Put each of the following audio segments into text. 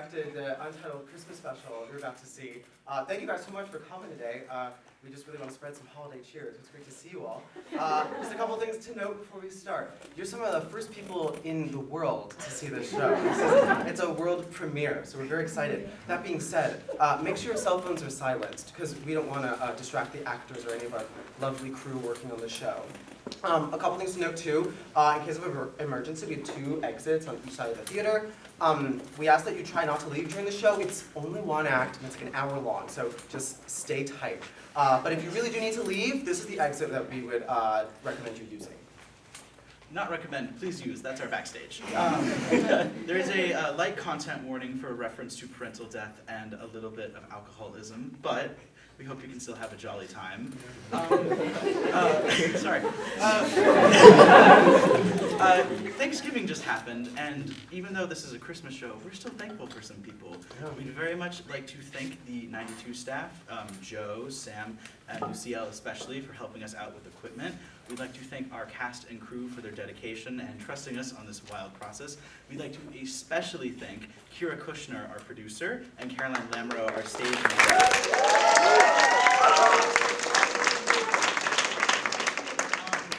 directed the Untitled Christmas special you're about to see. Thank you guys so much for coming today. We just really want to spread some holiday cheer. It's great to see you all. Just a couple things to note before we start. You're some of the first people in the world to see this show. It's a world premiere, so we're very excited. That being said, make sure your cell phones are silenced, because we don't want to distract the actors or any of our lovely crew working on the show. A couple things to note too. In case of an emergency, we have 2 exits on each side of the theater. We ask that you try not to leave during the show. It's only 1 act, and it's like an hour long, so just stay tight. But if you really do need to leave, this is the exit that we would recommend you using. Not recommend, please use, that's our backstage. There is a light content warning for a reference to parental death and a little bit of alcoholism, but we hope you can still have a jolly time. Sorry. Thanksgiving just happened, and even though this is a Christmas show, we're still thankful for some people. We'd very much like to thank the 92 staff, Joe, Sam, and Lucille especially, for helping us out with equipment. We'd like to thank our cast and crew for their dedication and trusting us on this wild process. We'd like to especially thank Kyra Kushner, our producer, and Caroline Lamoureux, our stage manager.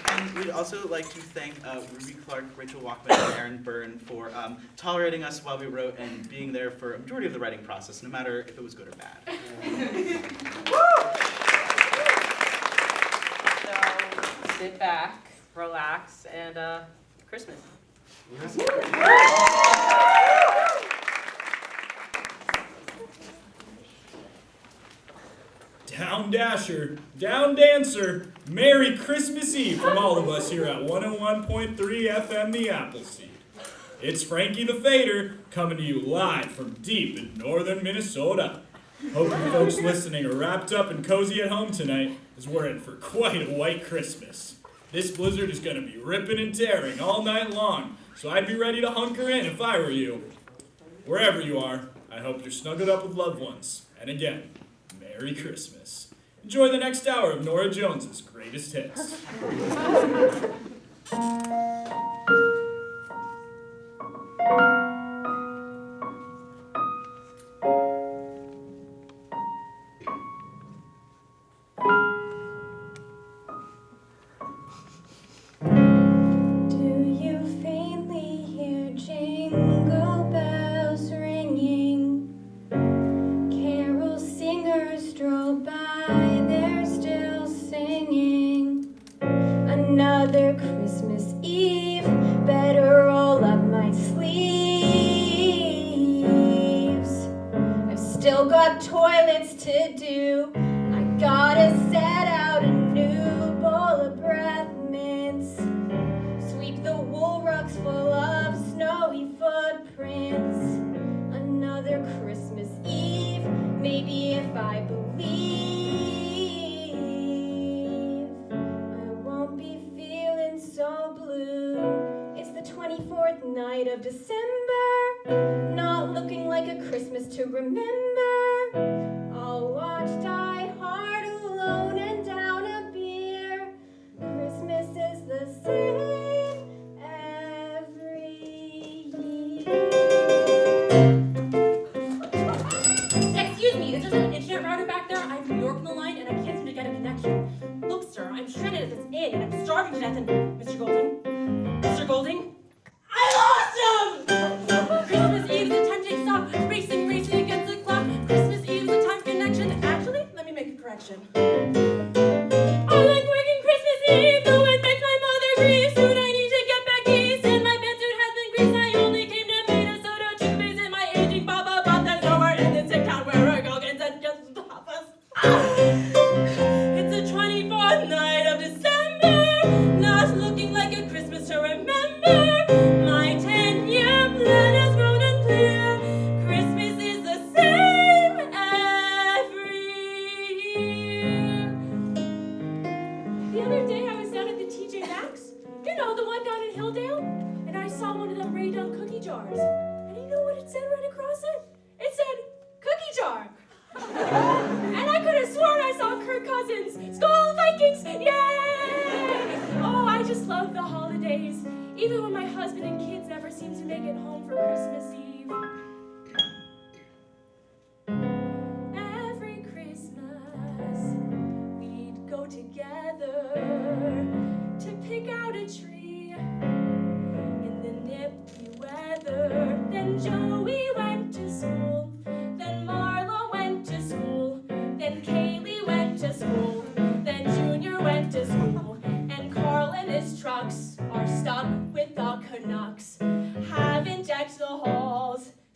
And we'd also like to thank Ruby Clark, Rachel Walkman, and Aaron Byrne for tolerating us while we wrote and being there for a majority of the writing process, no matter if it was good or bad. So sit back, relax, and Christmas. Down Dasher, down Dancer, Merry Christmas Eve from all of us here at 101.3 FM The Appleseed. It's Frankie the Fader coming to you live from deep in northern Minnesota. Hope you folks listening are wrapped up and cozy at home tonight, as we're in for quite a white Christmas. This blizzard is going to be ripping and tearing all night long, so I'd be ready to hunker in if I were you. Wherever you are, I hope you're snuggled up with loved ones. And again, Merry Christmas. Enjoy the next hour of Norah Jones's greatest hits.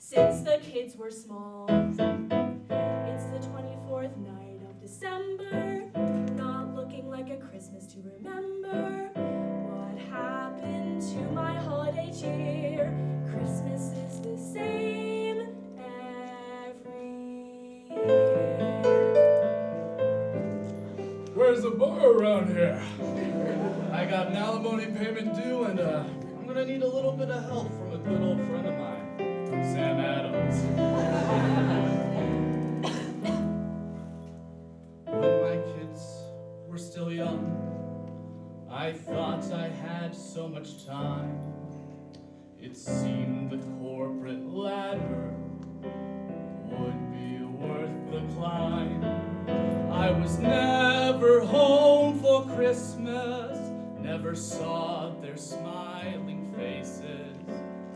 since the kids were small. It's the 24th night of December, not looking like a Christmas to remember. What happened to my holiday cheer? Christmas is the same every year. Where's the bar around here? I got an alimony payment due, and I'm gonna need a little bit of help from a good old friend of mine, Sam Adams. When my kids were still young, I thought I had so much time. It seemed the corporate ladder would be worth the climb. I was never home for Christmas, never saw their smiling faces.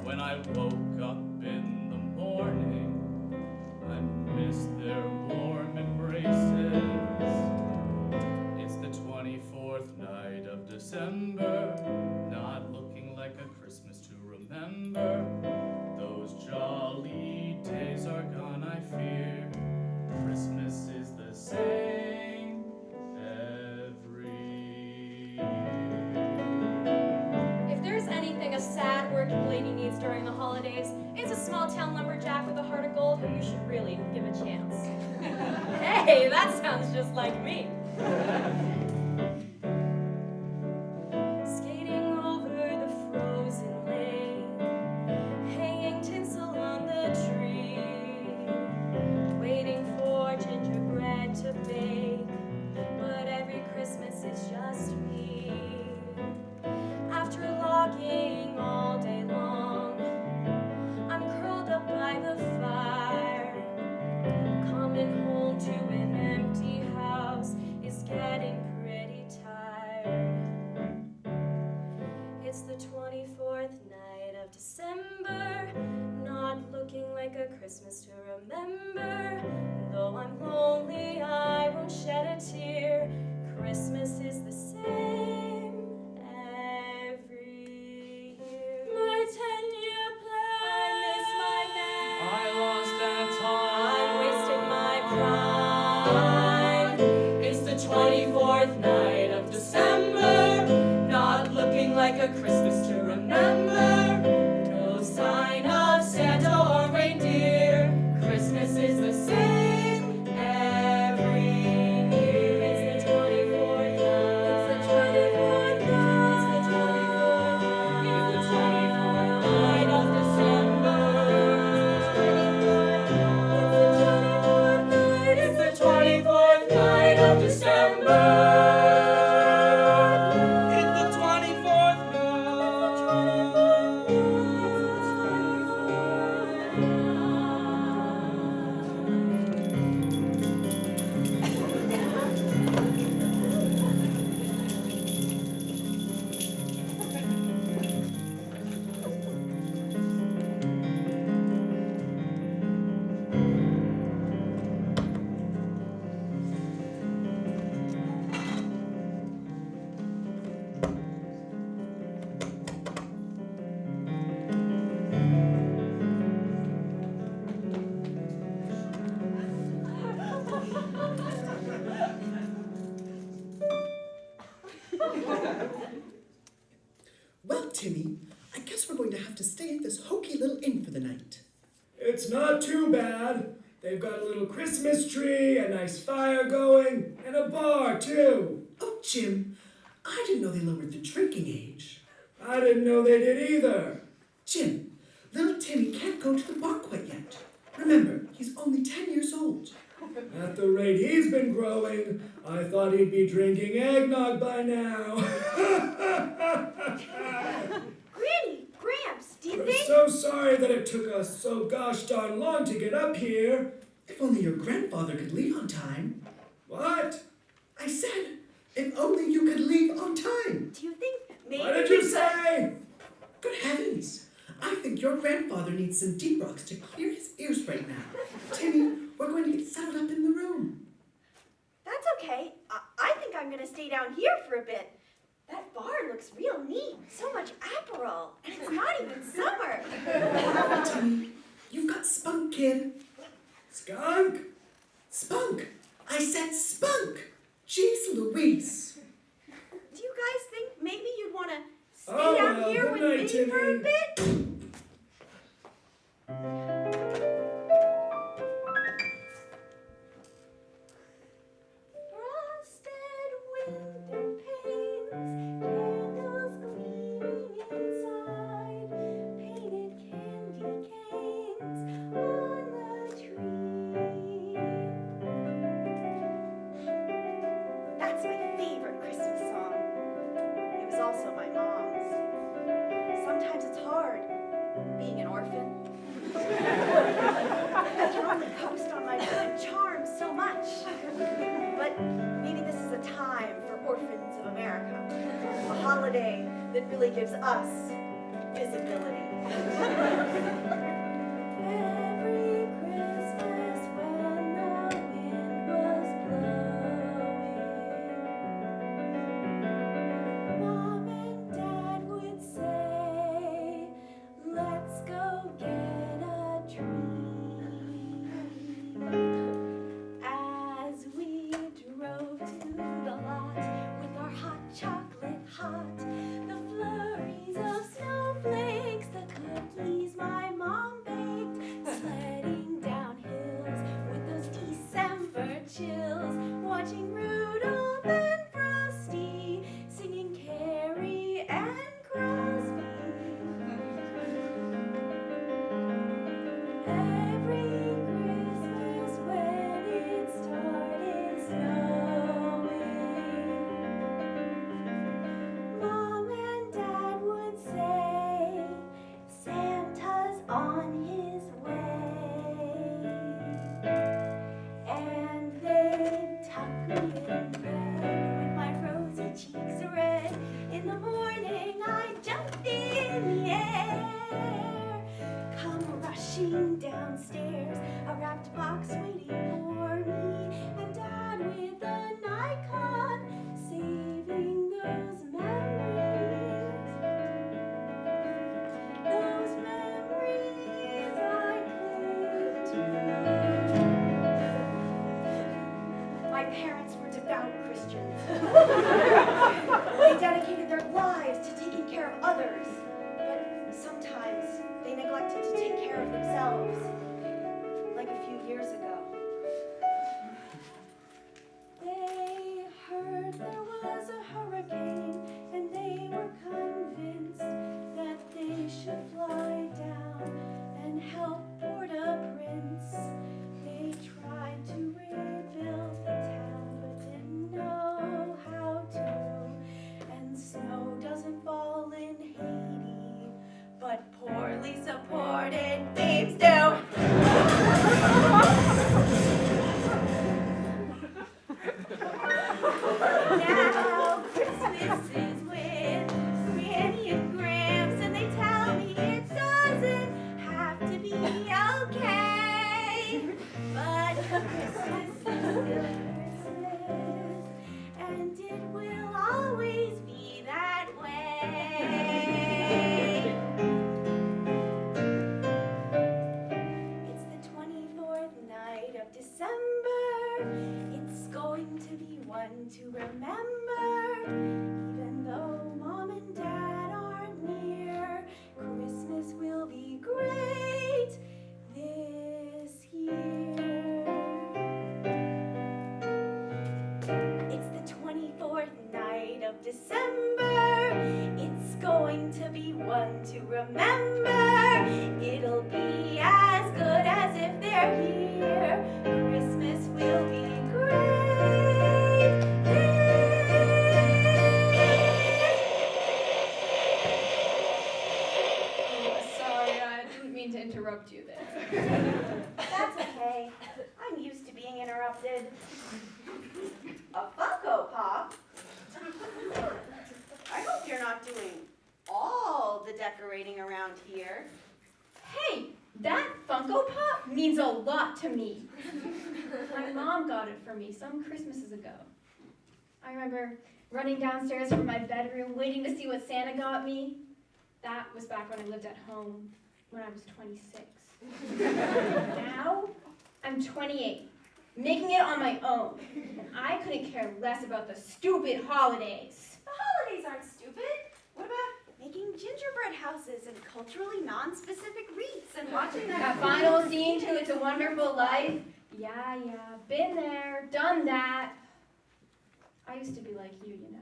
When I woke up in the morning, I missed their warm embraces. It's the 24th night of December, not looking like a Christmas to remember. Those jolly days are gone, I fear. Christmas is the same every year. If there's anything a sad working lady needs during the holidays, it's a small-town lumberjack with a heart of gold who you should really give a chance. Hey, that sounds just like me. Skating over the frozen lake, hanging tinsel on the tree, waiting for gingerbread to bake, but every Christmas it's just me. After logging all day long, I'm curled up by the fire. Coming home to an empty house is getting pretty tired. It's the 24th night of December, not looking like a Christmas to remember. Though I'm lonely, I won't shed a tear. Christmas is the same every year. My 10-year plan. I miss my man. I lost that I wasted my prime. It's the 24th night of December, not looking like a Christmas to remember. No sign of Santa or reindeer. Christmas is the same every year. It's the 24th night. It's the 24th night. It's the 24th night. It's the 24th night of December. It's the 24th night of December. It's the 24th Well, Timmy, I guess we're going to have to stay at this hokey little inn for the night. It's not too bad. They've got a little Christmas tree, a nice fire going, and a bar, too. Oh, Jim, I didn't know they lowered the drinking age. I didn't know they did either. Jim, little Timmy can't go to the bar quite yet. Remember, he's only 10 years old. At the rate he's been growing, I thought he'd be drinking eggnog by now. Granny, Gramps, do you I'm think? so sorry that it took us so gosh darn long to get up here. If only your grandfather could leave on time. What? I said, if only you could leave on time. Do you think maybe? What did you say? Good heavens. I think your grandfather needs some deep rocks to clear his ears right now. Timmy, we're going to get settled up in the room. That's okay. I think I'm going to stay down here for a bit. That bar looks real neat. So much Aperol. And it's not even summer. Timmy, you've got kid. Skunk! Spunk. I said spunk. Jeez Louise. Do you guys think maybe you'd want to stay Oh, down well, here good with night, me for a Timmy. bit? Frosted window panes, candles gleaming inside, painted candy canes on the tree. That's my favorite Christmas song. It was also my mom's. Sometimes it's hard being an orphan. I can only coast on my good charms so much. But maybe this is a time for orphans of America. A holiday that really gives us visibility. Every Christmas when the wind was blowing, Mom and Dad would say, let's go get a tree. As we drove to the lot with our hot chocolate hot, the flurries of snowflakes, the cookies my mom baked, sledding down hills with those December chills, watching Rudolph and Frosty, singing Carrie and Crosby. Every Christmas when it started snowing, Mom and Dad would say, Santa's on his way. And they'd tuck me in bed with my rosy cheeks red. In the morning I jumped in the air, come rushing downstairs, a wrapped box waiting for me, and Dad with a Nikon saving those memories. Those memories I cling to. My parents were devout Christians. They dedicated their lives to taking care of others, but sometimes they neglected to take care of themselves, like a few years ago. They heard there was a hurricane, and they were convinced that they should fly down and help Port-au-Prince. They tried to rebuild the town, but didn't know how to. And snow doesn't fall in Haiti, but poorly supported babes do. Now Christmas is with Granny and Gramps, and they tell me it doesn't have to be okay. But Christmas is still Christmas, and it will always be that way. It's the 24th night of December. It's going to be one to remember. Even though Mom and Dad aren't near, Christmas will be great this year. It's the 24th night of December. It's going to be one to remember. It'll be as good as if they're here. Christmas will be great Sorry, I didn't mean to interrupt you there. That's okay. I'm used to being interrupted. A Funko Pop? I hope you're not doing all the decorating around here. Hey, that Funko Pop means a lot to me. My mom got it for me some Christmases ago. I remember running downstairs from my bedroom, waiting to see what Santa got me. That was back when I lived at home, when I was 26. Now I'm 28, making it on my own. And I couldn't care less about the stupid holidays. The holidays aren't stupid. What about making gingerbread houses and culturally non-specific wreaths and watching That final scene to It's a Wonderful Life? Yeah, been there, done that. I used to be like you, you know.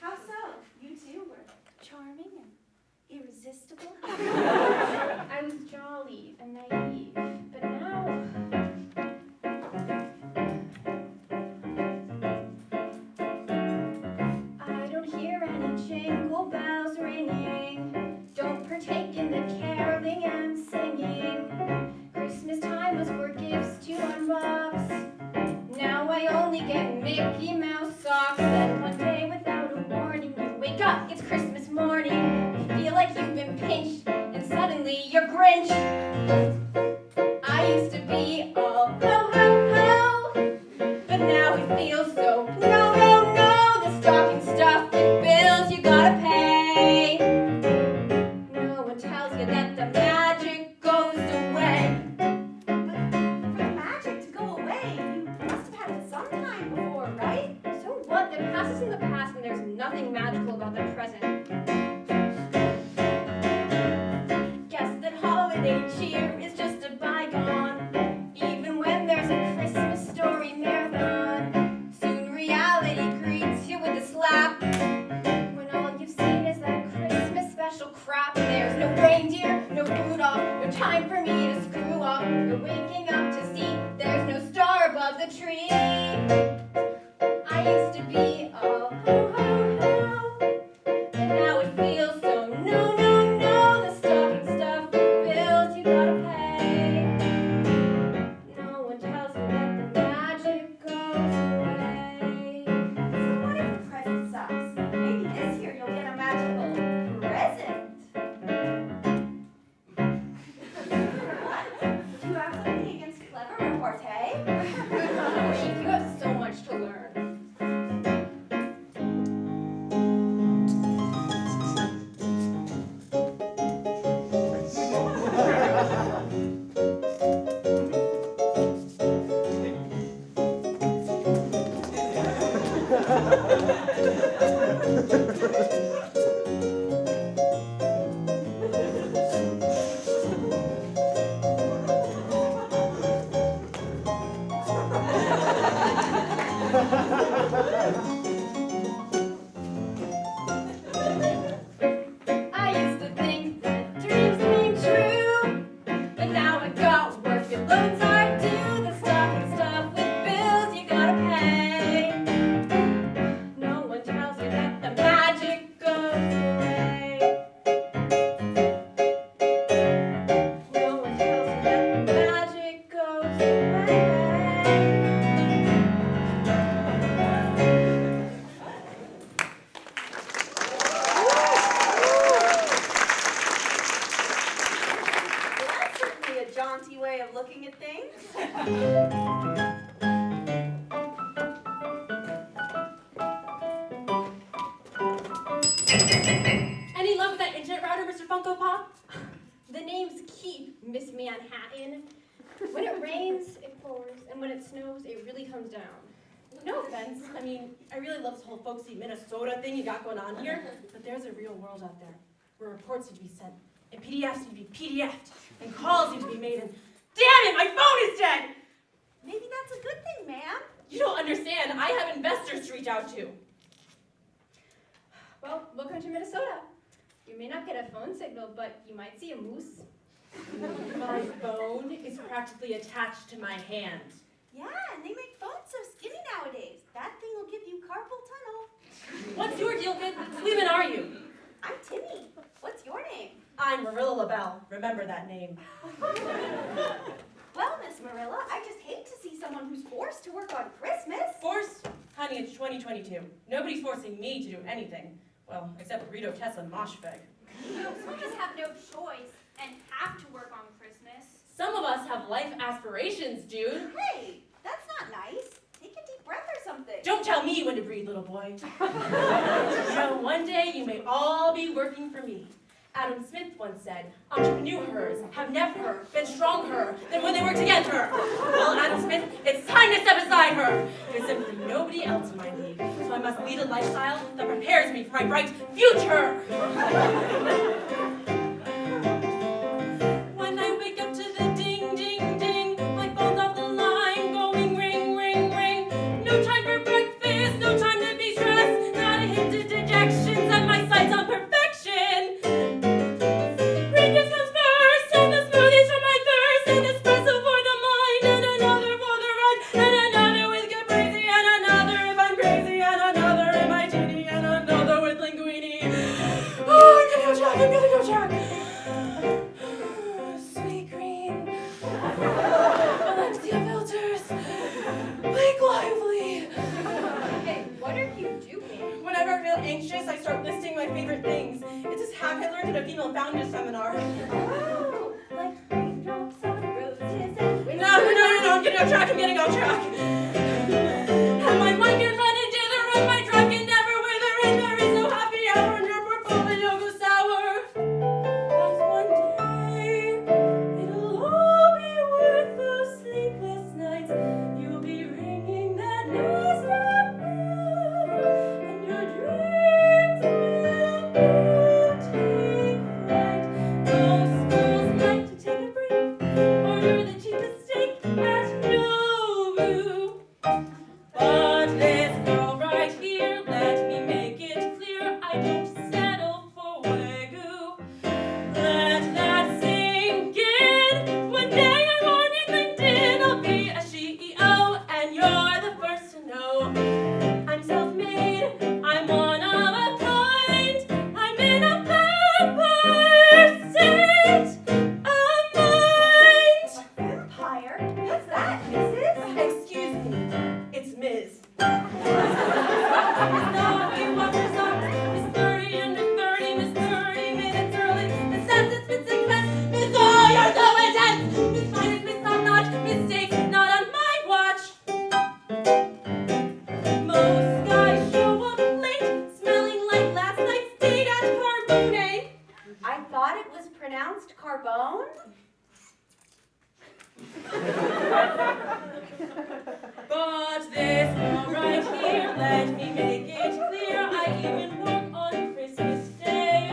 How so? You too were charming and irresistible. I was jolly and naive, but now... I don't hear any jingle bells ringing, don't partake in the caroling and singing. Christmas time was for gifts to unbox. Now I only get Mickey Mouse socks. Then one day without a warning, you wake up, it's Christmas morning. You feel like you've been pinched, and suddenly you're Grinch. I used to be all ho ho ho, but now it feels so no no no. The stocking stuffed with bills you gotta pay. No one tells you that the magic goes away. For the magic to go away, you must have had it sometime before, right? So what? The past is in the past, and there's nothing magical about the present. Guess that holiday cheer is just a bygone, even when there's a Christmas story marathon. Soon reality greets you with a slap, when all you've seen is that Christmas special crap. There's no reindeer, no Rudolph, no time for me to screw off. You're waking up to see there's no star above the tree. I used to be all ho ho ho, and now it feels so no no no. The stocking stuffed with bills you gotta pay. No one tells you that the magic goes away. So what if the present sucks? Maybe this year you'll get a magical present. Do you have something against clever repartee? You have so much to learn. I used to think that dreams came true, but now I got work and loans are due. The stocking stuffed with bills you gotta pay. No one tells you that the magic goes away. No one tells you that the magic goes away. Well, that's certainly a jaunty way of looking at things. Any luck with that internet router, Mr. Funko Pop? The name's Keith, Miss Manhattan. When it rains, it pours, and when it snows, it really comes down. No offense. I mean, I really love this whole folksy Minnesota thing you got going on here, but there's a real world out there where reports need to be sent, and PDFs need to be PDF'd, and calls need to be made, and damn it, my phone is dead! Maybe that's a good thing, ma'am. You don't understand. I have investors to reach out to. Well, welcome to Minnesota. You may not get a phone signal, but you might see a moose. My phone is practically attached to my hand. Yeah, and they make phones so skinny nowadays. That thing will give you carpal tunnel. What's your deal, kid? Who even are you? I'm Timmy. What's your name? I'm Marilla LaBelle. Remember that name. Well, Miss Marilla, I just hate to see someone who's forced to work on Christmas. Forced? Honey, it's 2022. Nobody's forcing me to do anything. Well, except Burrito Tessa and Moshfegh. We just have no choice and have to work on Christmas. Some of us have life aspirations, dude. Hey, that's not nice. Take a deep breath or something. Don't tell me when to breathe, little boy. You know, one day you may all be working for me. Adam Smith once said, entrepreneurs have never been stronger than when they work together. Well, Adam Smith, it's time to step aside her. There's simply nobody else in my league, so I must lead a lifestyle that prepares me for my bright future. When I wake up to the ding, ding, ding, my phone's off the line, going ring, ring, ring. No time for breakfast, no time to be stressed, not a hint of dejection, set my sights on perfection. Green juice comes first, and the smoothies for my thirst, an espresso for the mind, and another for the ride, and another with caprese, and another if I'm crazy, and another in my genie, and another with linguine. Oh, I'm gonna go check. Sweet green. Valencia filters. Blake Lively. Hey, what are you doing? Whenever I feel anxious, I start listing my favorite things. It's this hack I learned at a female founders seminar. Oh, like raindrops on roses and No, I'm getting off track. And my mind can run into the room, my drive can never wither, and there is no happy hour, and your portfolio goes sour. Cause one day, it'll all be worth those sleepless nights. You'll be ringing that last bell, and your dreams will take flight. Most schools like to take a break, order the cheapest steak at Nobu. But this girl right here, let me make it clear, I don't settle for Wagyu. Let that sink in. One day I'm on your LinkedIn, I'll be a CEO, and you're the first to know. I'm self-made, I'm one of a kind, I'm in a vampire state of mind. Vampire? What's that, Mrs.? Excuse me, it's Ms. Miss Naughty, watch your socks. Miss 30 under 30, Miss 30 minutes early. Miss says it's Miss Expense. Miss, oh, you're so intense. Miss Minus, Miss Top Notch. Mistakes not on my watch. Most guys show up late, smelling like last night's date at Carbone. I thought it was pronounced Carbone. But this girl right here, let me make it clear, I even work on Christmas Day.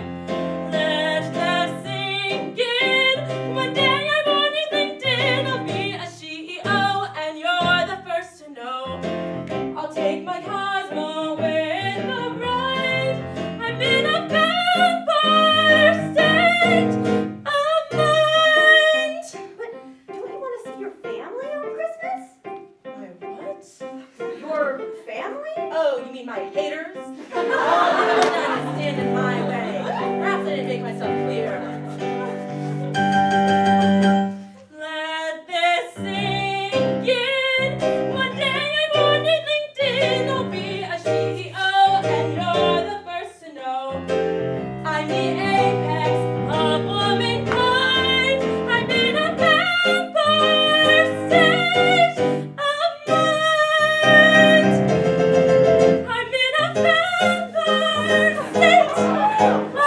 Let that sink in. One day I'm on your LinkedIn, I'll be a CEO, and you're the first to know. I'll take my Cosmo with the ride. I'm in a vampire state of mind. But don't you want to see your family on Christmas? My what? Your family? Oh, you mean my haters? All of them stand in my way. Perhaps I didn't make myself clear. Let this sink in. One day I'm on your LinkedIn, I'll be a CEO, and you're the first to know. I'm the apex of womankind. I'm in a vampire state of mind. I'm in a vampire state of mind.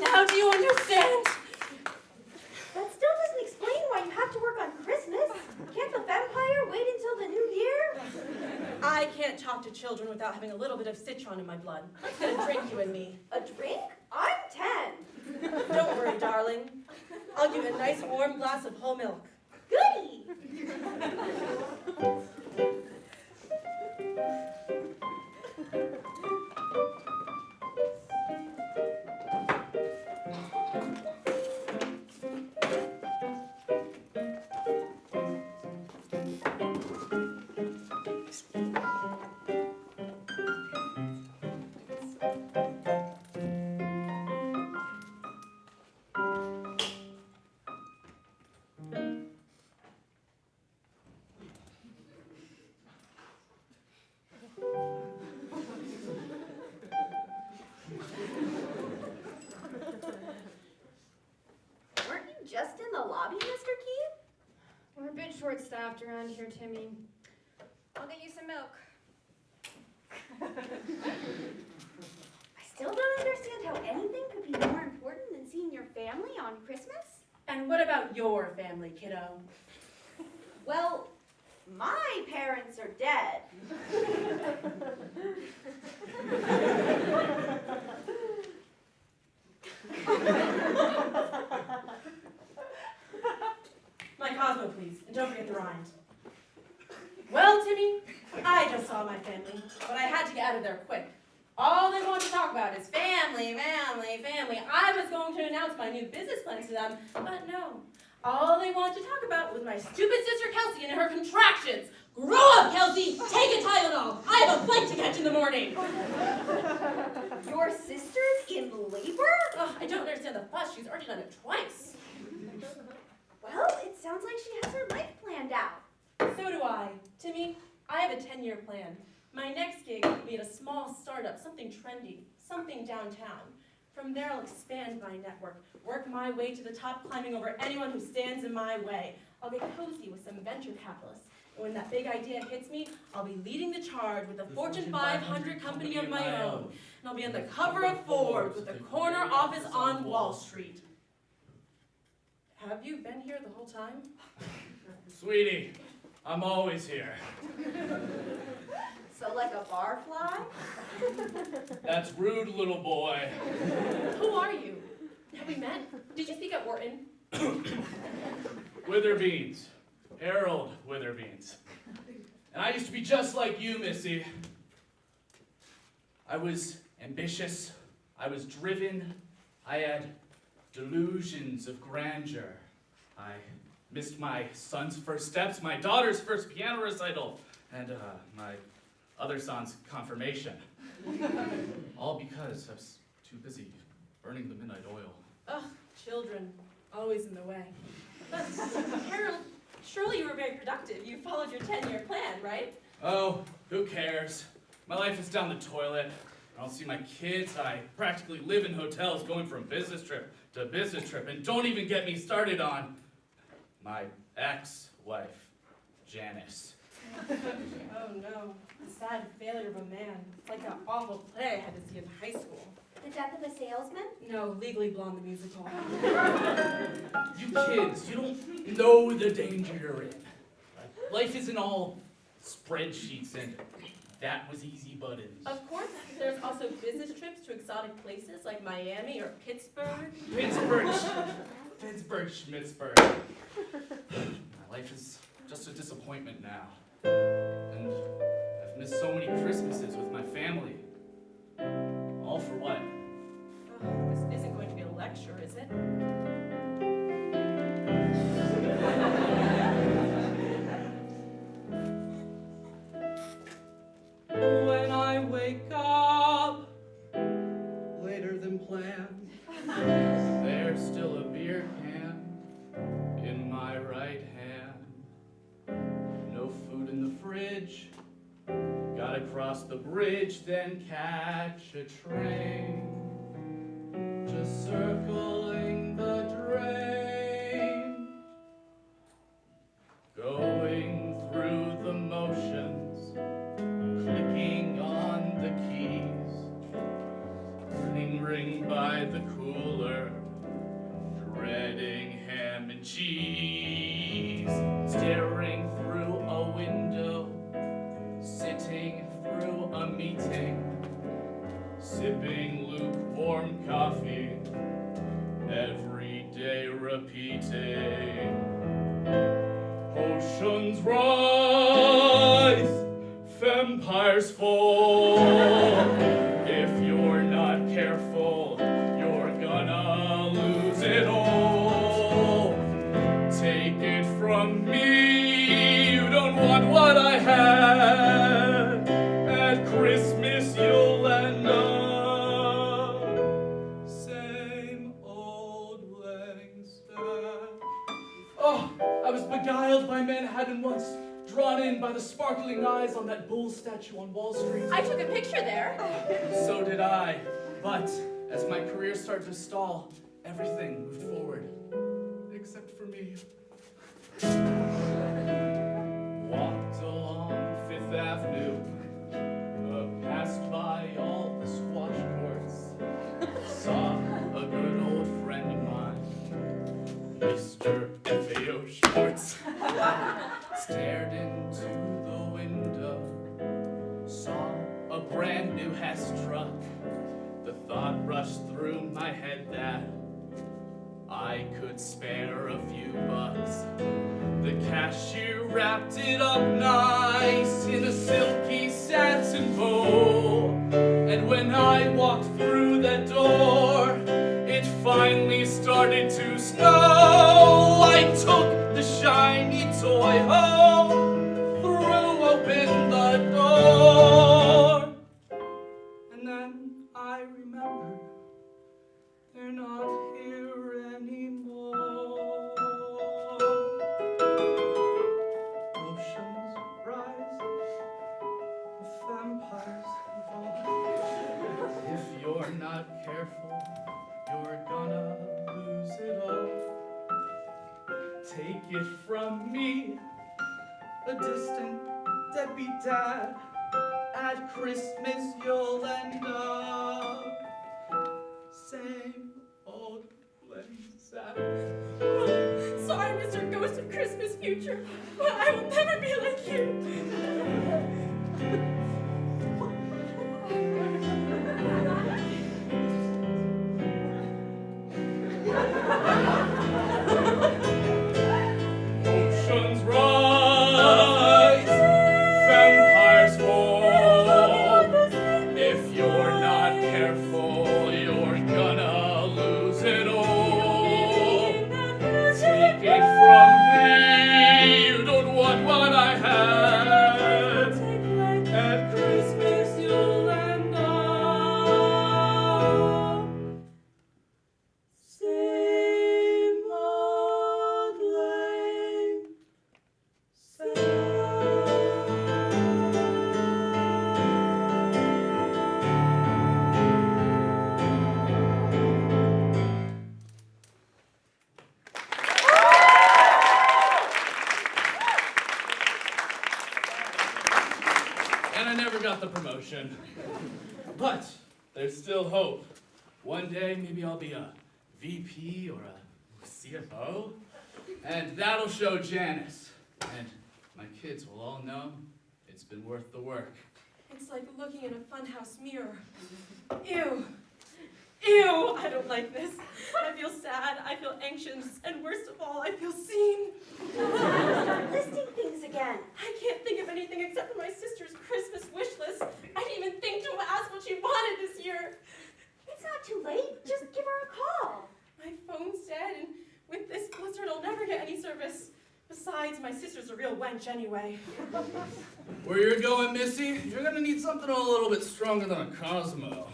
Now do you understand? That still doesn't explain why you have to work on Christmas. Can't the vampire wait until the new year? I can't talk to children without having a little bit of citron in my blood. Let's get a drink, you and me. A drink? I'm 10. Don't worry, darling. I'll give you a nice warm glass of whole milk. Goody! soft around here, Timmy. I'll get you some milk. I still don't understand how anything could be more important than seeing your family on Christmas. And what about your family, kiddo? Well, my parents are dead. My Cosmo, please, and don't forget the rind. Well, Timmy, I just saw my family, but I had to get out of there quick. All they want to talk about is family, family, family. I was going to announce my new business plans to them, but no. All they wanted to talk about was my stupid sister Kelsey and her contractions. Grow up, Kelsey! Take a Tylenol! I have a flight to catch in the morning! Your sister's in labor? Ugh, I don't understand the fuss. She's already done it twice. Well, it sounds like she has her life planned out. So do I. Timmy, I have a 10-year plan. My next gig will be at a small startup, something trendy, something downtown. From there, I'll expand my network, work my way to the top, climbing over anyone who stands in my way. I'll get cozy with some venture capitalists. And when that big idea hits me, I'll be leading the charge with a Fortune 500 company of my own. And I'll be on the cover of Forbes with a corner office on Wall Street. Have you been here the whole time? Sweetie, I'm always here. So like a barfly? That's rude, little boy. Who are you? Have we met? Did you speak at Wharton? Witherbeans. Harold Witherbeans. And I used to be just like you, Missy. I was ambitious. I was driven. I had delusions of grandeur. I missed my son's first steps, my daughter's first piano recital, and my other son's confirmation. All because I was too busy burning the midnight oil. Ugh, children, always in the way. But, Harold, surely you were very productive. You followed your 10-year plan, right? Oh, who cares? My life is down the toilet. I don't see my kids. I practically live in hotels going from business trip to business trip. And don't even get me started on my ex-wife, Janice. Oh no, a sad failure of a man. It's like that awful play I had to see in high school. The Death of a Salesman? No, Legally Blonde the musical. You kids, you don't know the danger you're in. Life isn't all spreadsheets and that was easy buttons. Of course, there's also business trips to exotic places like Miami or Pittsburgh. Pittsburgh, Schmittsburg. My life is just a disappointment now. And I've missed so many Christmases with my family. All for what? Oh, this isn't going to be a lecture, is it? When I wake up later than planned, there's still a beer can in my right hand. No food in the fridge. Gotta cross the bridge, then catch a train. Just circling the drain. Going through the motions. Clicking on the keys. Lingering by the cooler. Dreading ham and cheese. Staring through a window. Sitting through a meeting, sipping lukewarm coffee, every day repeating. Oceans rise, vampires fall. If you're not careful, you're gonna lose it all. Take it from me, you don't want what I had. At Christmas you'll end up same old Langston. Oh, I was beguiled by Manhattan once, drawn in by the sparkling eyes on that bull statue on Wall Street. I took a picture there. So did I, but as my career started to stall, everything moved forward, except for me. Stared into the window, saw a brand new Hess truck. The thought rushed through my head that I could spare a few bucks. The cashier wrapped it up nice in a silky satin bow. And when I walked through the door, it finally started to snow. I took the shiny toy home, threw open the door. And then I remembered they're not here anymore. Oceans rise, vampires fall. If you're not careful, you're gonna lose it all. Take it from me, a distant deadbeat dad. At Christmas you'll end up same old lame sad. Sorry, Mr. Ghost of Christmas Future, but I will never be like you. Oceans rise, vampires fall. If you're not careful, you're gonna lose it all. Take it from me, you don't want what I had. At Christmas you'll end up same old lame sad. And I never got the promotion. But there's still hope. One day, maybe I'll be a VP or a CFO. And that'll show Janice. And my kids will all know it's been worth the work. It's like looking in a funhouse mirror. Ew. Ew, I don't like this. I feel sad, I feel anxious, and worst of all, I feel seen. Start listing things again. I can't think of anything except for my sister's Christmas wish list. I didn't even think to ask what she wanted this year. It's not too late. Just give her a call. My phone's dead, and with this blizzard, I'll never get any service. Besides, my sister's a real wench anyway. Where you're going, Missy, you're gonna need something a little bit stronger than a Cosmo.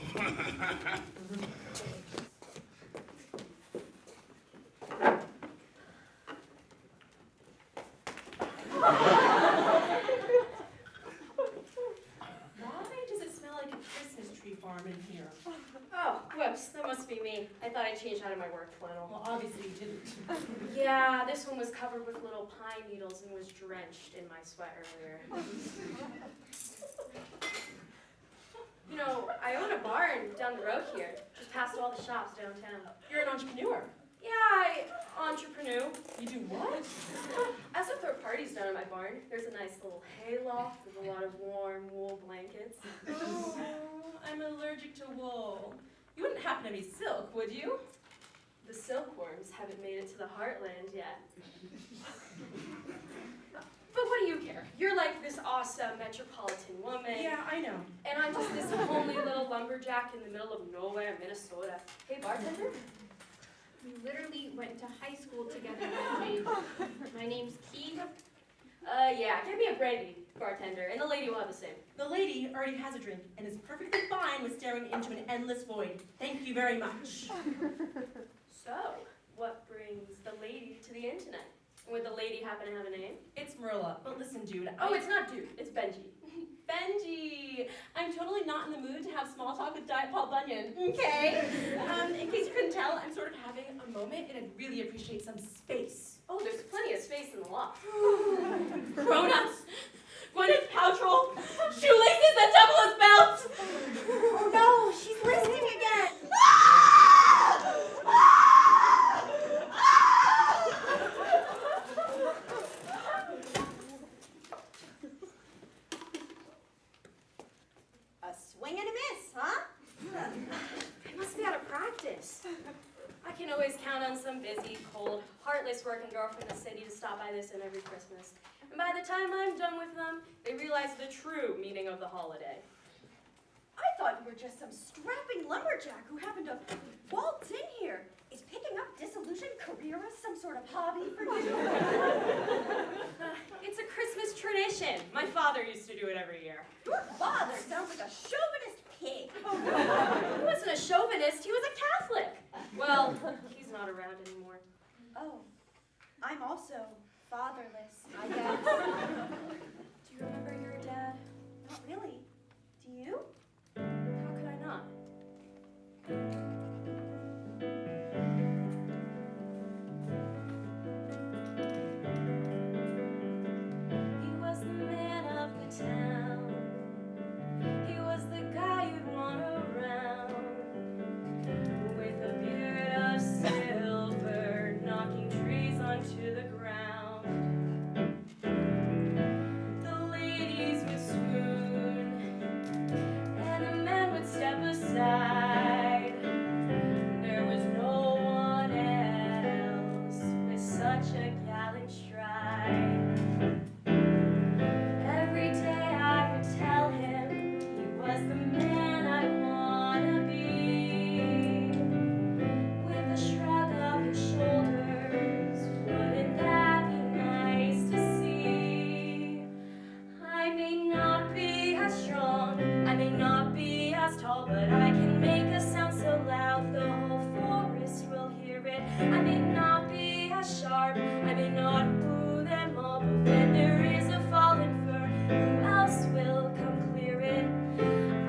Why does it smell like a Christmas tree farm in here? Oh, whoops, that must be me. I thought I changed out of my work flannel. Well, obviously you didn't. Yeah, this one was covered with little pine needles and was drenched in my sweat earlier. You know, I own a barn down the road here, just past all the shops downtown. You're an entrepreneur. Yeah, I entrepreneur. You do what? I also throw parties down at my barn. There's a nice little hayloft with a lot of warm wool blankets. Oh, I'm allergic to wool. You wouldn't happen to be silk, would you? The silkworms haven't made it to the heartland yet. But what do you care? You're like this awesome metropolitan woman. Yeah, I know. And I'm just this homely little lumberjack in the middle of nowhere, Minnesota. Hey, bartender? We literally went to high school together, Reggie. My name's Key. Yeah, give me a brandy, bartender, and the lady will have the same. The lady already has a drink and is perfectly fine with staring into an endless void. Thank you very much. So, what brings the lady to the internet? Would the lady happen to have a name? It's Marilla, but listen, dude. Oh, it's not dude, it's Benji. Benji! I'm totally not in the mood to have small talk with Diet Paul Bunyan, okay? In case you couldn't tell, I'm sort of having a moment and I'd really appreciate some space. Oh, there's plenty of space in the loft. Grown-ups! Gwyneth Paltrow! Shoelaces that double as belts! Oh no, she's listening again. always count on some busy, cold, heartless working girl from the city to stop by this and every Christmas. And by the time I'm done with them, they realize the true meaning of the holiday. I thought you were just some strapping lumberjack who happened to waltz in here. Is picking up disillusioned careerists some sort of hobby for you? It's a Christmas tradition. My father used to do it every year. Your father sounds like a chauvinist pig. He wasn't a chauvinist, he was a Catholic. Well, he's not around anymore. Oh, I'm also fatherless, I guess. Do you remember your dad? Not really. Do you? How could I not? He was the man of the town. He was the guy you'd want around. With a beard of silver, knocking trees onto the ground. The ladies would swoon, and the men would step aside. There was no one else with such a gallant stride. Every day I would tell him he was the man I wanna be. With a shrug of his shoulders, wouldn't that be nice to see? I may not be as strong, I may not be as tall, but I can make a sound so loud the whole forest will hear it. I may not be as sharp, I may not woo them all, but when there is a fallen fir, who else will come clear it?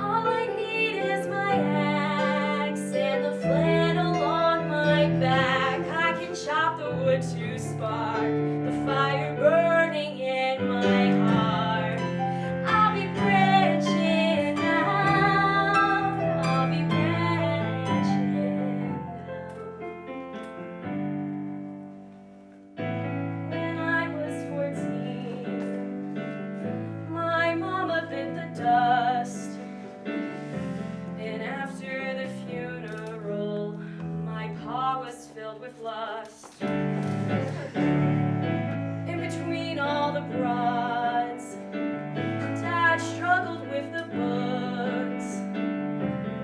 All I need is my axe and the flannel on my back. I can chop the wood to spark the fire burning in my heart. I'll be branching out, I'll be branching out. When I was 14, my mama bit the dust. And after the funeral, my paw was filled with lust. In between all the broads, Dad struggled with the books.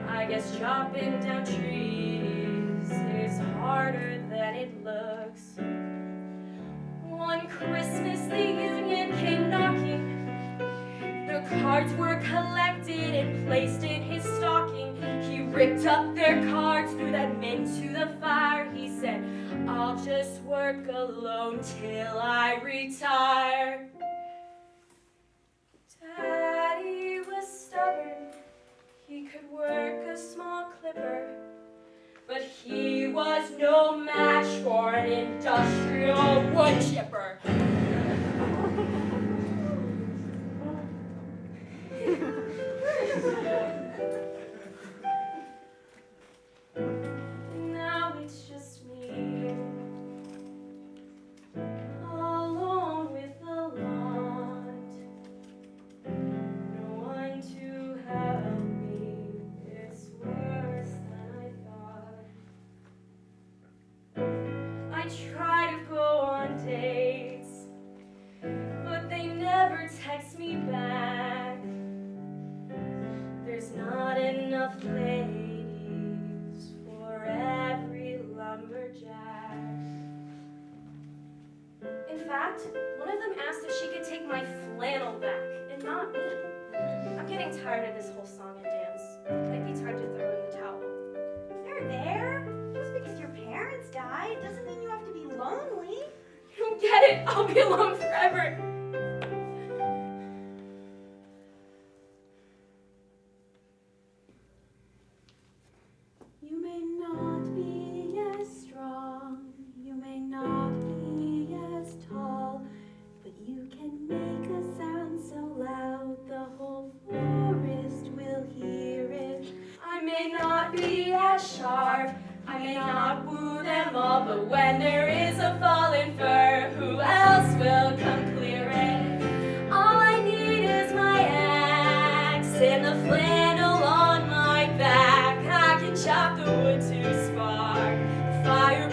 I guess chopping down trees is harder than it looks. One Christmas the union came knocking. The cards were collected and placed in his stocking. He ripped up their cards, threw them into the fire. He said, I'll just work alone till I retire. Daddy was stubborn. He could work a small clipper, but he was no match for an industrial wood chipper. Now it's just me, alone with the lot. No one to help me, it's worse than I thought. I try to go on dates, but they never text me back. There's not enough ladies for every lumberjack. In fact, one of them asked if she could take my flannel back, and not me. I'm getting tired of this whole song and dance. Might be time to throw in the towel. They're there. Just because your parents died doesn't mean you have to be lonely. You don't get it. I'll be alone forever. You may not be as strong, you may not be as tall, but you can make a sound so loud the whole forest will hear it. I may not be as sharp, I may not woo them all, but when there is a fallen fir, who else will come clear it? All I need is my axe and the flannel on my back. I can chop the wood to spark the fire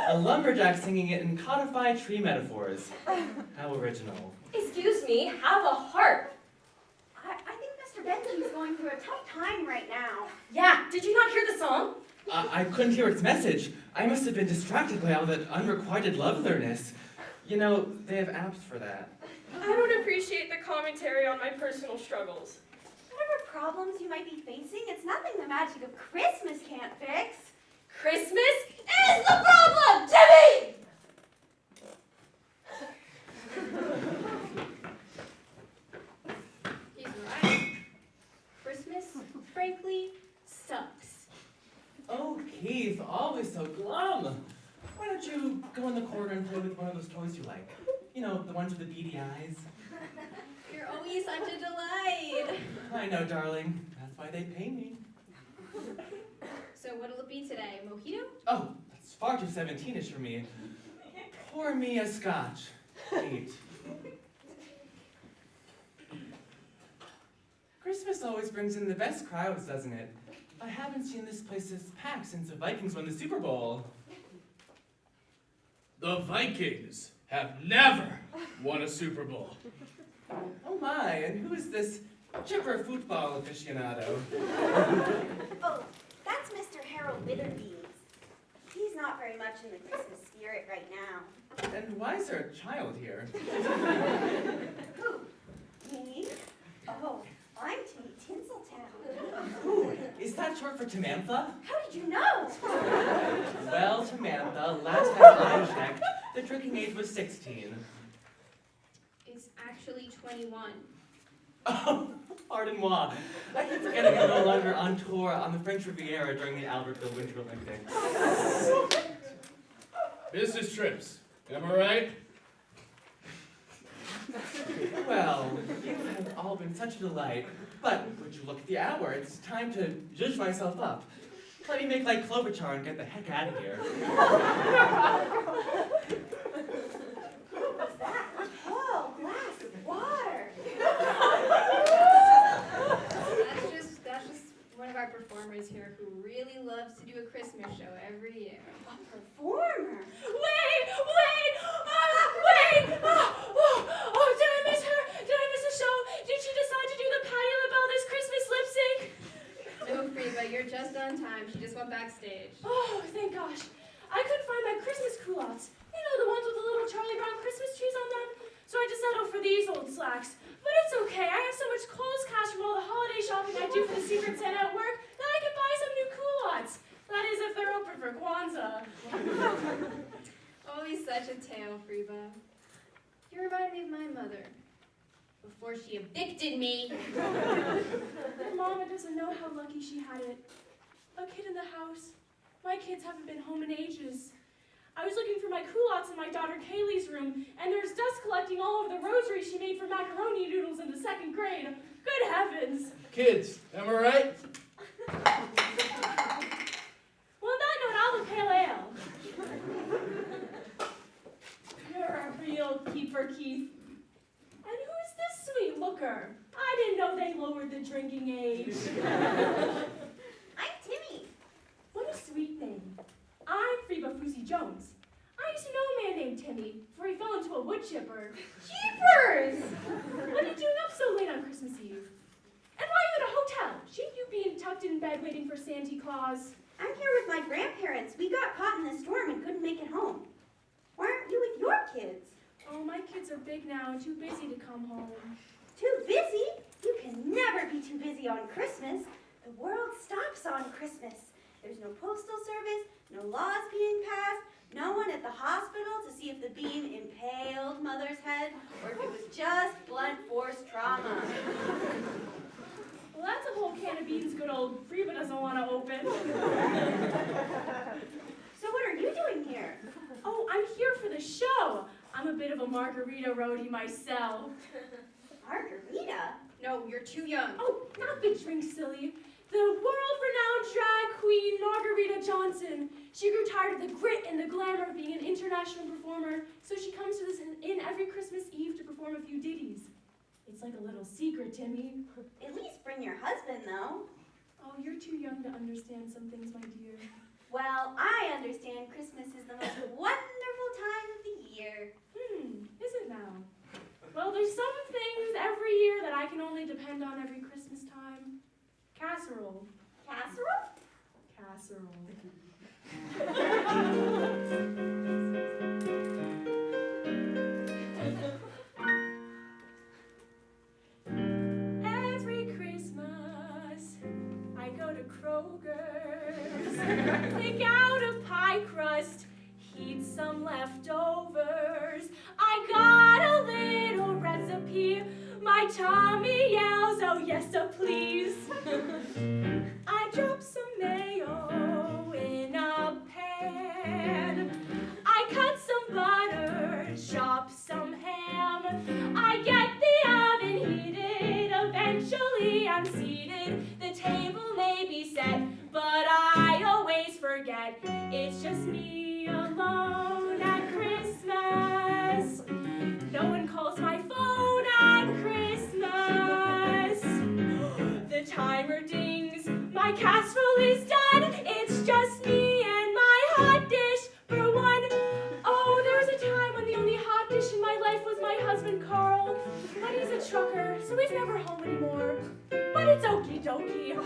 A lumberjack singing it in codified tree metaphors. How original. Excuse me, have a heart. I think Mr. Benson is going through a tough time right now. Yeah, did you not hear the song? I couldn't hear its message. I must have been distracted by all that unrequited loveliness. You know, they have apps for that. I don't appreciate the commentary on my personal struggles. Whatever problems you might be facing, it's nothing the magic of Christmas can't fix. Christmas is the problem, Timmy! He's right. Christmas, frankly, sucks. Oh, Keith, always so glum. Why don't you go in the corner and play with one of those toys you like? You know, the ones with the beady eyes. You're always such a delight. I know, darling. That's why they pay me. So what'll it be today? Mojito? Oh, that's far too 17-ish for me. Pour me a scotch. Neat. Christmas always brings in the best crowds, doesn't it? I haven't seen this place as packed since the Vikings won the Super Bowl. The Vikings have never won a Super Bowl. Oh my, and who is this chipper football aficionado? Oh, that's Mr. Harold Witherbees. He's not very much in the Christmas spirit right now. And why is there a child here? Who? Me? Oh, I'm Timmy Tinseltown. Ooh, is that short for Tamantha? How did you know? Well, Tamantha, last time I checked, the drinking age was 16. It's actually 21. Oh, pardon-moi. I keep forgetting I'm no longer on tour on the French Riviera during the Albertville Winter Olympics. Business trips, am I right? Well, you have all been such a delight. But would you look at the hour? It's time to zhuzh myself up. Let me make like Klobuchar and get the heck out of here. What was that? Oh, glass of water. That's just one of our performers here who really loves to do a Christmas show every year. A performer? Wait! Oh, did I miss her? Did I miss a show? Did she decide to do the Patti LaBelle this Christmas lip sync? No, Frida, you're just on time. She just went backstage. Oh, thank gosh. I couldn't find my Christmas culottes. You know, the ones with the little Charlie Brown Christmas trees on them? So I just settled for these old slacks. But it's okay. I have so much Kohl's cash from all the holiday shopping I do for the Secret Santa at work that I can buy some new culottes. That is, if they're open for Kwanzaa. Always such a tale, Frida. You remind me of my mother. Before she evicted me. Mama doesn't know how lucky she had it. A kid in the house. My kids haven't been home in ages. I was looking for my culottes in my daughter Kaylee's room, and there's dust collecting all over the rosary she made for macaroni noodles in the 2nd grade. Good heavens. Kids, am I right? Well, on that note, I'll have pale ale. You're a real keeper, Keith. And who is this sweet looker? I didn't know they lowered the drinking age. I'm Timmy. What a sweet name. I'm Freba Fousey Jones. I used to know a man named Timmy, before he fell into a wood chipper. Jeepers! What are you doing up so late on Christmas Eve? And why are you at a hotel? Shouldn't you be tucked in bed waiting for Santa Claus? I'm here with my grandparents. We got caught in the storm and couldn't make it home. Why aren't you with your kids? Oh, my kids are big now and too busy to come home. Too busy? You can never be too busy on Christmas. The world stops on Christmas. There's no postal service, no laws being passed, no one at the hospital to see if the beam impaled Mother's head or if it was just blunt force trauma. Well, that's a whole can of beans good old Freba doesn't want to open. So what are you doing here? Oh, I'm here for the show. I'm a bit of a margarita roadie myself. Margarita? No, you're too young. Oh, not the drink, silly. The world-renowned drag queen, Margarita Johnson. She grew tired of the grit and the glamour of being an international performer, so she comes to this inn every Christmas Eve to perform a few ditties. It's like a little secret, Timmy. At least bring your husband, though. Oh, you're too young to understand some things, my dear. Well, I understand Christmas is the most wonderful time of the year. Is it now? Well, there's some things every year that I can only depend on every Christmas time. Casserole. Casserole? Casserole. Every Christmas, I go to Kroger's, take out a pie crust, heat some leftovers. I got a little recipe. My tummy yells, oh yes, please. I drop some mayo in a pan. I cut some butter, chop some ham. I get the oven heated, eventually I'm seated. The table may be set, but I always forget. It's just me alone at Christmas. No one calls my phone at Christmas. The timer dings, my casserole is done. It's just me and my hot dish for one. Oh, there was a time when the only hot dish in my life was my husband Carl. But he's a trucker, so he's never home anymore. But it's okie dokie.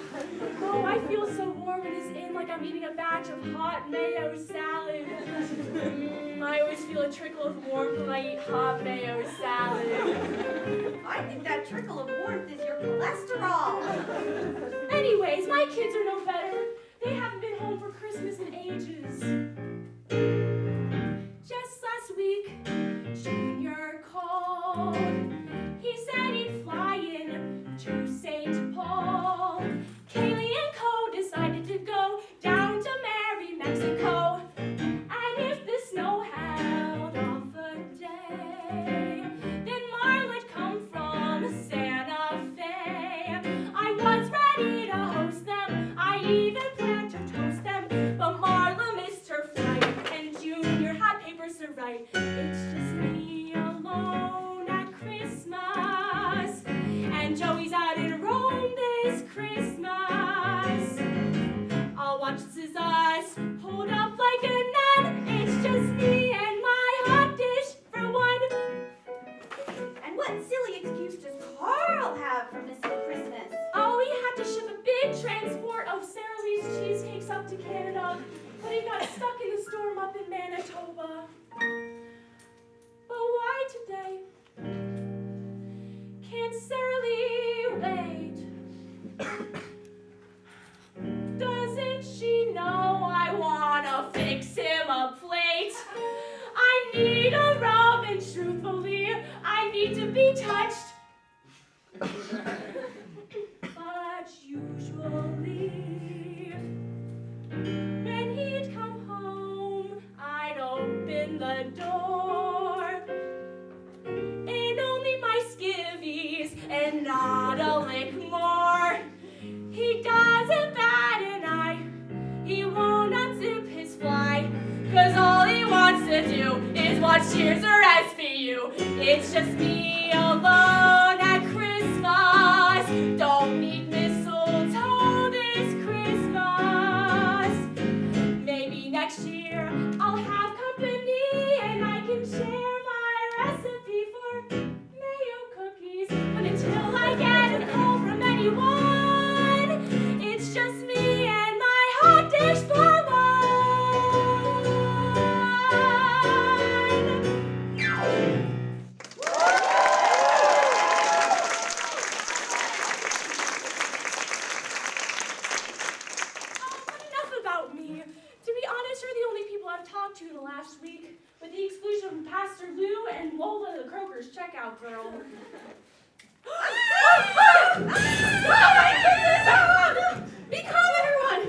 Oh, I feel so warm in his inn, like I'm eating a batch of hot mayo salad. I always feel a trickle of warmth when I eat hot mayo salad. I think that trickle of warmth is your cholesterol. Anyways, my kids are no better. They haven't been home for Christmas in ages. Just last week, Junior called. He said he'd fly in to St. Paul. Kaylee and Co. decided to go down to merry Mexico. And if the snow held off a day, then Marla'd come from Santa Fe. I was ready to host them. I even planned to toast them. But Marla missed her flight, and Junior had papers to write. It's just me alone at Christmas. And Joey's out in Rome this Christmas. I'll watch This Is Us, hold up like a nun. It's just me and my hot dish for one. And what silly excuse does Carl have for missing Christmas? Oh, he had to ship a big transport of Sara Lee's cheesecakes up to Canada, but he got stuck in the storm up in Manitoba. But why today? Can't Sara Lee wait? Doesn't she know I wanna fix him a plate? I need a rub, and truthfully, I need to be touched. But usually, when he'd come home, I'd open the door. And only my skivvies, and not a lick more. He does it bad, and he won't unzip his fly. 'Cause all he wants to do is watch Cheers or SVU. It's just me alone at Christmas. Don't need mistletoe this Christmas. Maybe next year I'll have company and I can share my recipe for mayo cookies. But until I get a call from anyone, it's just me and my hot dish for one. But enough about me. To be honest, you're the only people I've talked to in the last week, with the exclusion of Pastor Lou and Lola, the Kroger's checkout girl. Oh my goodness! Be calm, everyone!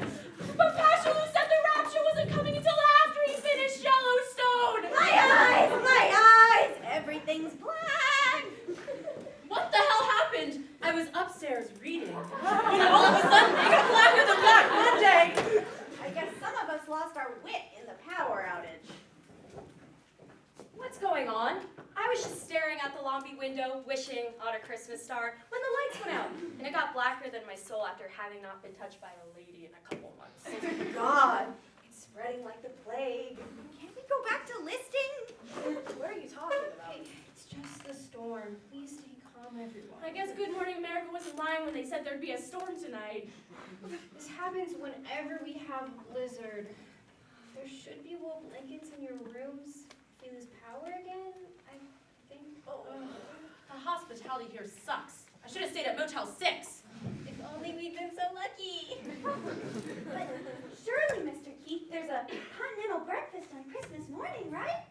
But Pastor Lou said the rapture wasn't coming until after he finished Yellowstone! My eyes! My eyes! Everything's black! What the hell happened? I was upstairs reading. And all of a sudden, it got blacker than Black Monday. I guess some of us lost our wit in the power outage. What's going on? I was just staring out the lobby window, wishing on a Christmas star, when the lights went out, and it got blacker than my soul after having not been touched by a lady in a couple months. God, spreading like the plague. Can't we go back to listing? What are you talking about? It's just the storm. Please stay calm, everyone. I guess Good Morning America wasn't lying when they said there'd be a storm tonight. This happens whenever we have a blizzard. There should be wool blankets in your rooms. If we lose power again, I think. The hospitality here sucks. I should have stayed at Motel 6. If only we'd been so lucky. But surely, Mr. Keith, there's a continental breakfast on Christmas morning, right?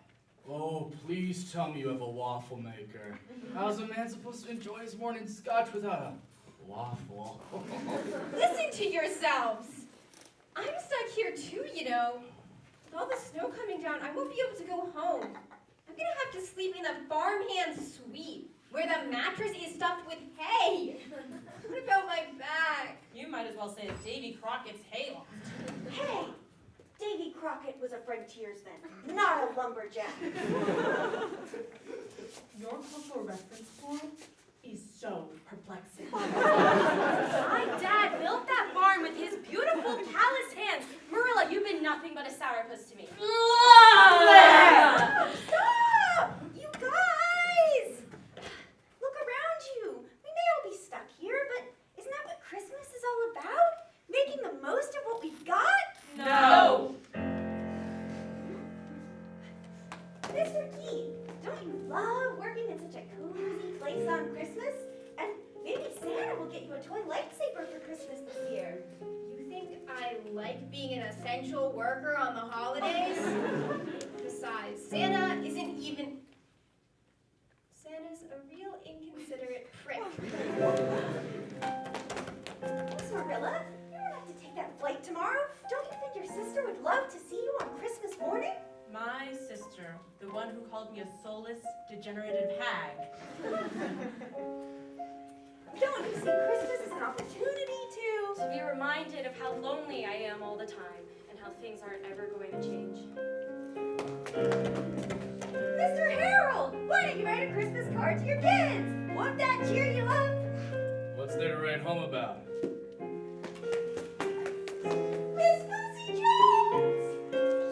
Oh, please tell me you have a waffle maker. How's a man supposed to enjoy his morning scotch without a waffle? Listen to yourselves. I'm stuck here too, you know. With all the snow coming down, I won't be able to go home. I'm gonna have to sleep in the farmhand suite, where the mattress is stuffed with hay. What about my back? You might as well say that Davy Crockett's hayloft. Hey, Davy Crockett was a frontiersman, not a lumberjack. Your cultural reference form is so perplexing. My dad built that barn with his beautiful callous hands. Marilla, you've been nothing but a sourpuss to me. Stop! You guys! Look around you. We may all be stuck here, but isn't that what Christmas is all about? Making the most of what we've got? No. Mr. Keith, don't you love working in such a cozy place on Christmas? And maybe Santa will get you a toy lightsaber for Christmas this year. You think I like being an essential worker on the holidays? Besides, Santa's a real inconsiderate prick. Miss Marilla, you don't have to take that flight tomorrow. Don't you think your sister would love to see you on Christmas morning? My sister, the one who called me a soulless, degenerative hag. Don't you see Christmas as an opportunity To be reminded of how lonely I am all the time and how things aren't ever going to change. Mr. Harold, why don't you write a Christmas card to your kids? Won't that cheer you up? What's there to write home about? Miss Lucy Jones!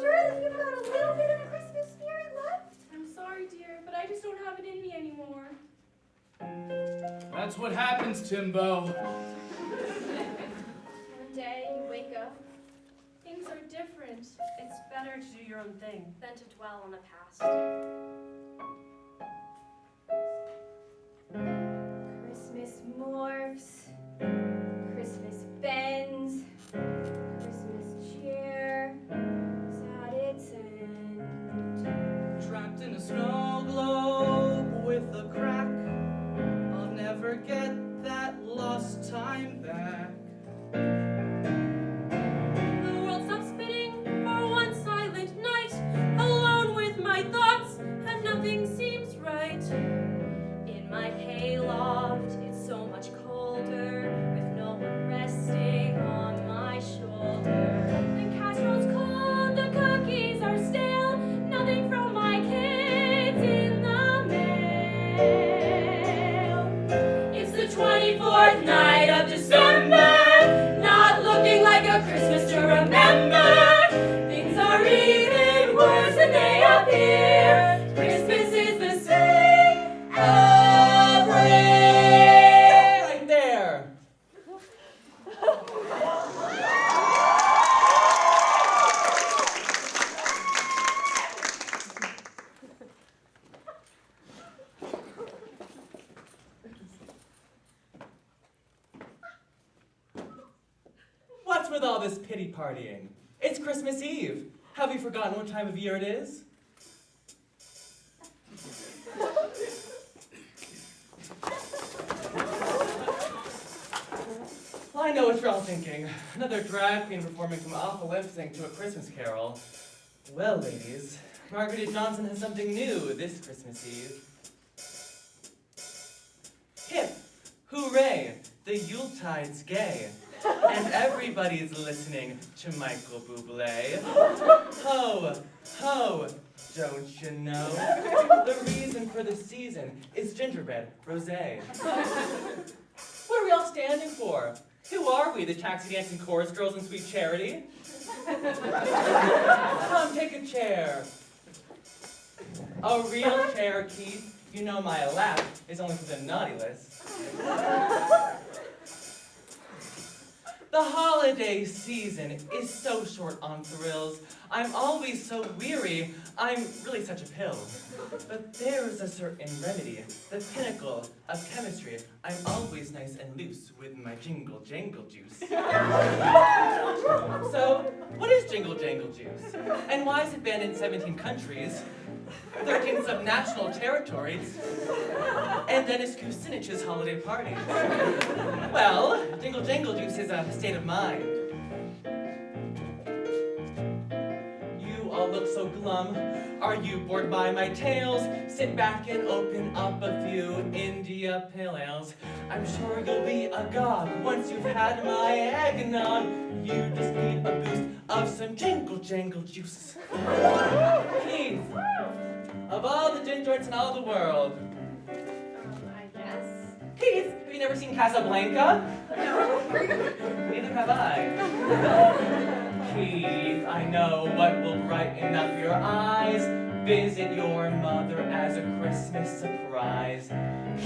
Surely you've got a little bit of Christmas spirit left? I'm sorry, dear, but I just don't have it in me anymore. That's what happens, Timbo. One day you wake up. Things are different. It's better to do your own thing. Than to dwell on the past. Christmas morphs. Christmas bends. Christmas cheer. Is at its end. Trapped in a snow globe with a crack. I'll never get that lost time back. The world stops spinning for one silent night, alone with my thoughts, and nothing seems right. In my hayloft, it's so much colder, with no one resting on my shoulder. The casserole's cold, the cookies are stale, nothing from my kids in the mail. It's the 24th night of December, not looking like a Christmas to remember. Things are even worse than they appear. Christmas is the same every year. Right there. What's with all this pity partying? It's Christmas Eve. Have you forgotten what time of year it is? Well, I know what you're all thinking. Another drag queen performing from awful lip sync to a Christmas carol. Well, ladies, Margaret Johnson has something new this Christmas Eve. Hip, hooray, the Yuletide's gay. And everybody's listening to Michael Bublé. Ho, ho, don't you know? The reason for the season is gingerbread rosé. What are we all standing for? Who are we, the taxi dancing chorus girls in Sweet Charity? Come, take a chair. A real chair, Keith. You know my lap is only for the naughty list. The holiday season is so short on thrills. I'm always so weary, I'm really such a pill. But there is a certain remedy, the pinnacle of chemistry. I'm always nice and loose with my jingle jangle juice. So, what is jingle jangle juice? And why is it banned in 17 countries, 13 subnational territories, and Dennis Kucinich's holiday parties? Well, jingle jangle juice is a state of mind. You all look so glum. Are you bored by my tales? Sit back and open up a few India Pale Ales. I'm sure you'll be agog once you've had my eggnog. You just need a boost of some jingle jangle juice. Keith, of all the gin joints in all the world, I guess. Keith, have you never seen Casablanca? No. Neither have I. Keith, I know what will brighten up your eyes. Visit your mother as a Christmas surprise.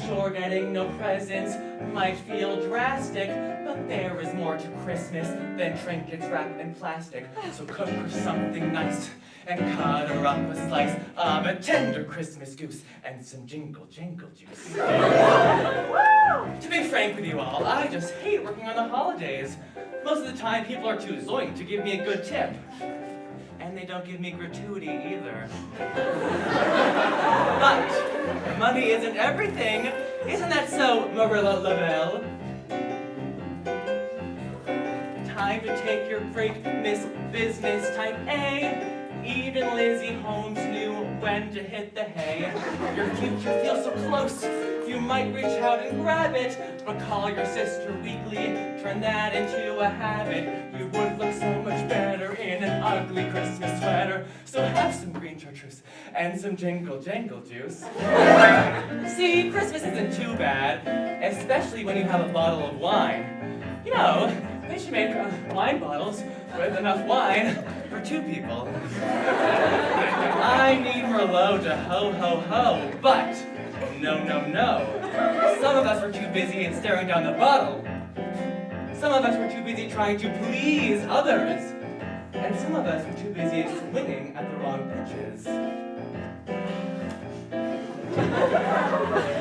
Sure, getting no presents might feel drastic, but there is more to Christmas than trinkets wrapped in plastic. So cook her something nice and cut her up a slice of a tender Christmas goose and some jingle jangle juice. To be frank with you all, I just hate working on the holidays. Most of the time, people are too zoink to give me a good tip. And they don't give me gratuity either. But money isn't everything. Isn't that so, Marilla LaBelle? Time to take your break, Miss Business Type A. Even Lizzie Holmes knew when to hit the hay. Your future feels so close, you might reach out and grab it, but call your sister weekly, turn that into a habit. You would look so much better in an ugly Christmas sweater. So have some green chartreuse and some jingle jangle juice. See, Christmas isn't too bad, especially when you have a bottle of wine. You know, they should make wine bottles with enough wine for 2 people. I need Merlot to ho, but no. Some of us were too busy staring down the bottle. Some of us were too busy trying to please others. And some of us were too busy swinging at the wrong pitches.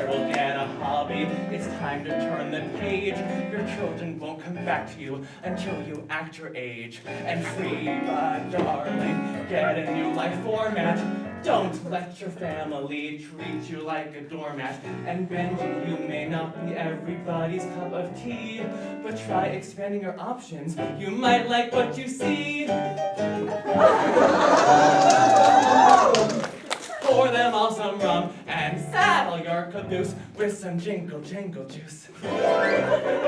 We'll get a hobby, it's time to turn the page. Your children won't come back to you until you act your age. And Frida, darling, get a new life format. Don't let your family treat you like a doormat. And Benji, you may not be everybody's cup of tea, but try expanding your options. You might like what you see. Pour them all some rum and saddle your caboose with some jingle jangle juice.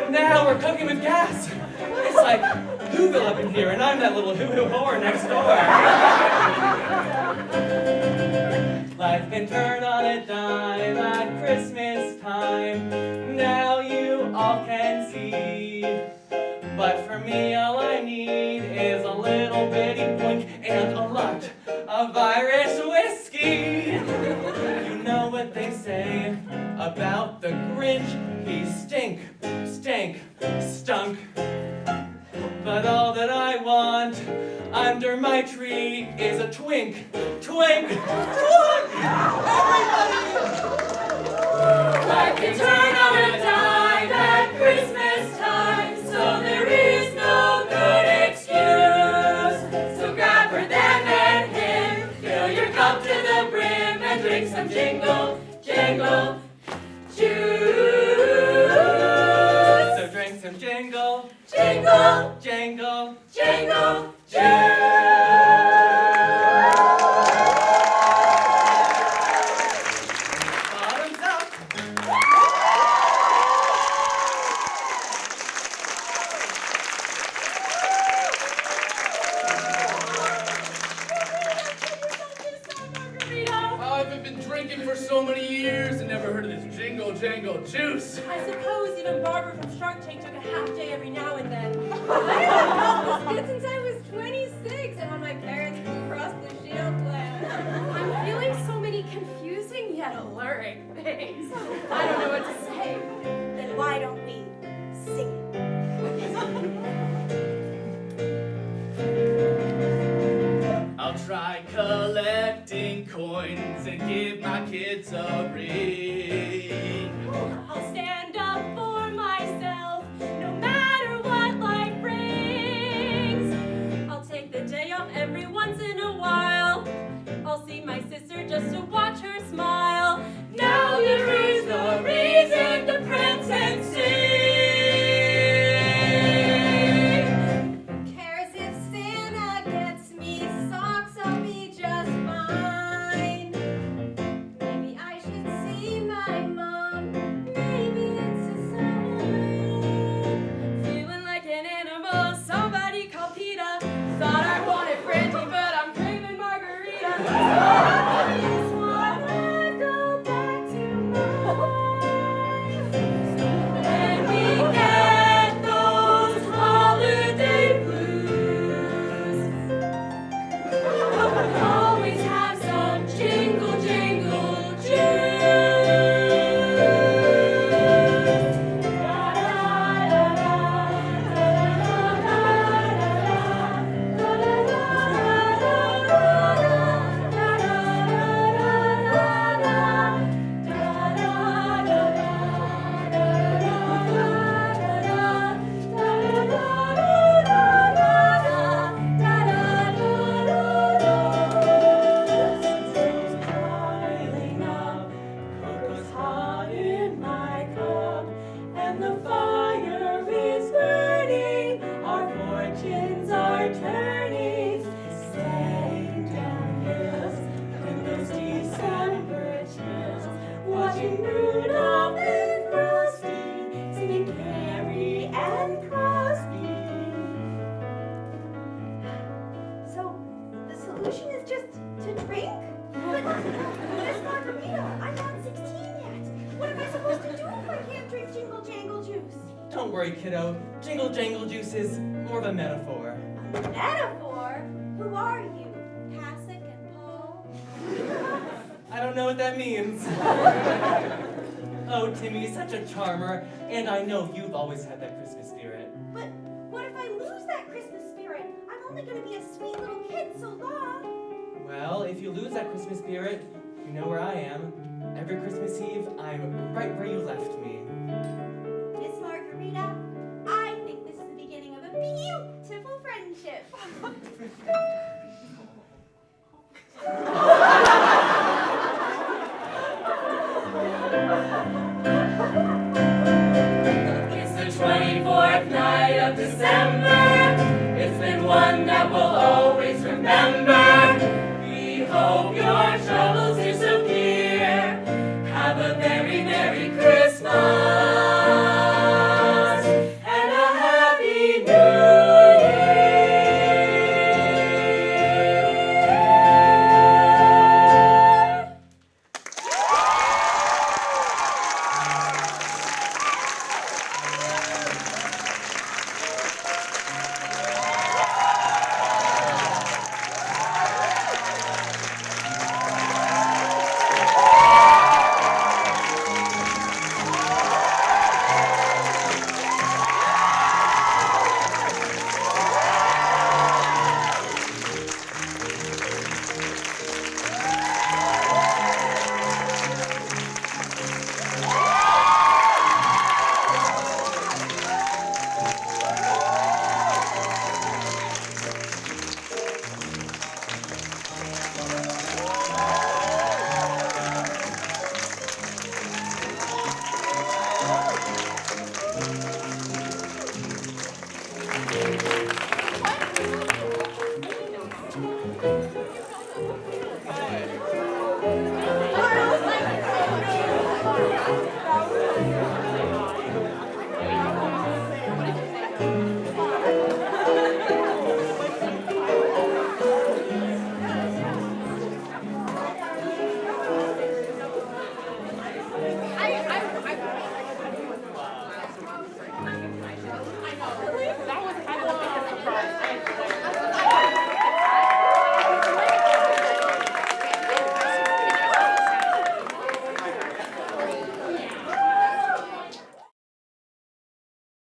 Now we're cooking with gas. It's like Whoville up in here, and I'm that little hoo-hoo whore next door. Life can turn on a dime at Christmas time. Now you all can see. But for me, all I need is a little bitty boink and a lot of Irish whiskey. You know what they say about the Grinch? He stunk. But all that I want under my tree is a twink. Everybody! Life can turn on a dime at Christmas time, so there is no good excuse. So grab for them and him, fill your cup to the brim, and drink some jingle jangle juice. So drink some jingle Jangle jangle jangle juice. Bottoms up. I haven't been drinking for so many years and never heard of this jingle jangle juice. I suppose even Barbara from Shark Tank took a half day every now and then. I haven't felt this good since I was 26 and on my parents' Blue Cross Blue Shield plan. I'm feeling so many confusing yet alluring things. I don't know what to say. Then why don't we sing it? I'll try collecting coins and give my kids a ring. I'll stand up for myself, no matter what life brings. I'll take the day off every once in a while. I'll see my sister just to watch her smile. Now there is no reason to prance and sing. Who cares if Santa gets me socks? I'll be just fine. Maybe I should see my mom. Maybe it's a sign. Feeling like an animal, somebody called PETA. Thought I wanted brandy, but I'm craving margarita. I just wanna go back to mine. And we get those holiday blues. Always have some jingle jangle juice. Piling up, cocoa's hot in my cup, and the fire is burning. Our fortunes are turning, sliding down hills in those December chills, watching Rudolph and Frosty, singing Carrie and Crosby. So, the solution is just to drink? But this margarita, I'm not 16 yet. What am I supposed to do if I can't drink jingle jangle juice? Don't worry, kiddo. Jingle jangle juice is more of a metaphor. Metaphor? Who are you? Pasek and Paul? I don't know what that means. Oh, Timmy, such a charmer, and I know you've always had that Christmas spirit. But what if I lose that Christmas spirit? I'm only gonna be a sweet little kid so long. Well, if you lose that Christmas spirit, you know where I am. Every Christmas Eve, I'm right where you left me. Miss Margarita, I think this is the beginning of a beautiful friendship. It's the 24th night of December. It's been one that we'll always remember. We hope your troubles